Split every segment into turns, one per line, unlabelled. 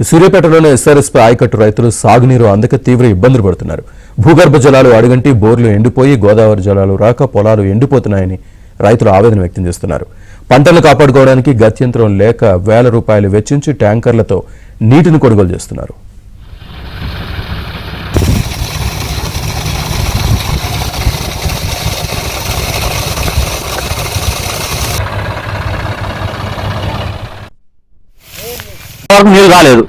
సూర్యాపేటలోని SRSP ఆయకట్టు రైతులు సాగునీరు అందక తీవ్ర ఇబ్బందులు పడుతున్నారు. భూగర్భ జలాలు అడుగంటి బోర్లు ఎండిపోయి గోదావరి జలాలు రాక పొలాలు ఎండిపోతున్నాయని రైతులు ఆవేదన వ్యక్తం చేస్తున్నారు. పంటలు కాపాడుకోవడానికి గత్యంతరం లేక వేల రూపాయలు వెచ్చించి ట్యాంకర్లతో నీటిని కొనుగోలు చేస్తున్నారు.
నీళ్ళు రాలేదు.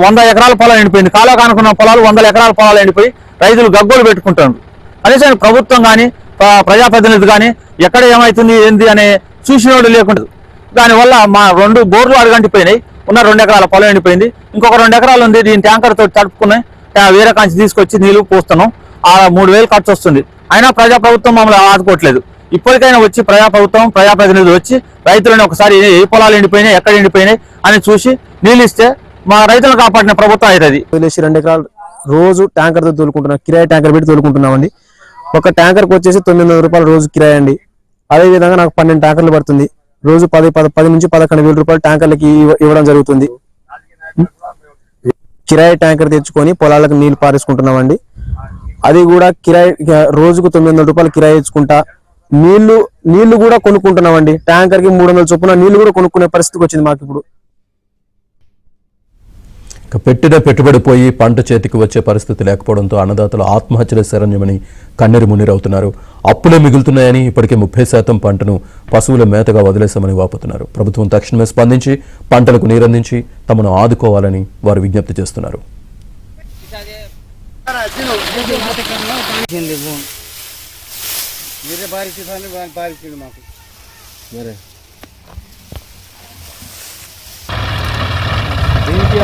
100 ఎకరాల పొలాలు ఎండిపోయింది. కాలువ కానుకున్న పొలాలు 100 ఎకరాల పొలాలు ఎండిపోయి రైతులు గగ్గోలు పెట్టుకుంటారు. కనీసం ప్రభుత్వం కానీ ప్రజాప్రతినిధి కానీ ఎక్కడ ఏమవుతుంది ఏంది అనే చూసినోడు లేకుండా దానివల్ల మా 2 బోర్లు అడుగంటిపోయినాయి. ఉన్న 2 ఎకరాల పొలం ఎండిపోయింది. ఇంకొక 2 ఎకరాలు ఉంది. దీని ట్యాంకర్ తోటి తడుపుకుని వేరే కాంచి తీసుకొచ్చి నీళ్లు పోస్తున్నాం. 3000 ఖర్చు వస్తుంది. అయినా ప్రభుత్వం మమ్మల్ని ఆదుకోవట్లేదు. ఇప్పటికైనా వచ్చి ప్రజాప్రతినిధులు వచ్చి రైతులను ఒకసారి ఏ పొలాలు ఎండిపోయినాయి, ఎక్కడ ఎండిపోయినాయి అని చూసి నీళ్ళు ఇస్తే మా రైతులను కాపాడిన ప్రభుత్వం అవుతుంది.
2 ఎకరాలు రోజు ట్యాంకర్తో తోలుకుంటున్నాం. కిరాయి ట్యాంకర్ పెట్టి తోలుకుంటున్నామండి. ఒక ట్యాంకర్కి వచ్చేసి 900 రూపాయలు రోజు కిరాయి అండి. అదేవిధంగా నాకు 12 ట్యాంకర్లు పడుతుంది. రోజు 10 నుంచి 11,000 రూపాయలు ట్యాంకర్లకి ఇవ్వడం జరుగుతుంది. కిరాయి ట్యాంకర్ తెచ్చుకొని పొలాలకు నీళ్లు పారేసుకుంటున్నామండి. అది కూడా కిరాయి రోజుకు 900 రూపాయలు కిరాయి ఇచ్చుకుంటా నీళ్లు కూడా కొనుక్కుంటున్నామండి. ట్యాంకర్కి 300 చొప్పున నీళ్లు కూడా కొనుక్కునే పరిస్థితికి వచ్చింది మాకు ఇప్పుడు.
పెట్టిన పెట్టుబడి పోయి పంట చేతికి వచ్చే పరిస్థితి లేకపోవడంతో అన్నదాతలు ఆత్మహత్యల శరణ్యమని కన్నీరు మున్నీరవుతున్నారు. అప్పులే మిగులుతున్నాయని ఇప్పటికే 30% పంటను పశువుల మేతగా వదిలేశామని వాపోతున్నారు. ప్రభుత్వం తక్షణమే స్పందించి పంటలకు నీరందించి తమను ఆదుకోవాలని వారు విజ్ఞప్తి చేస్తున్నారు.
దీనికి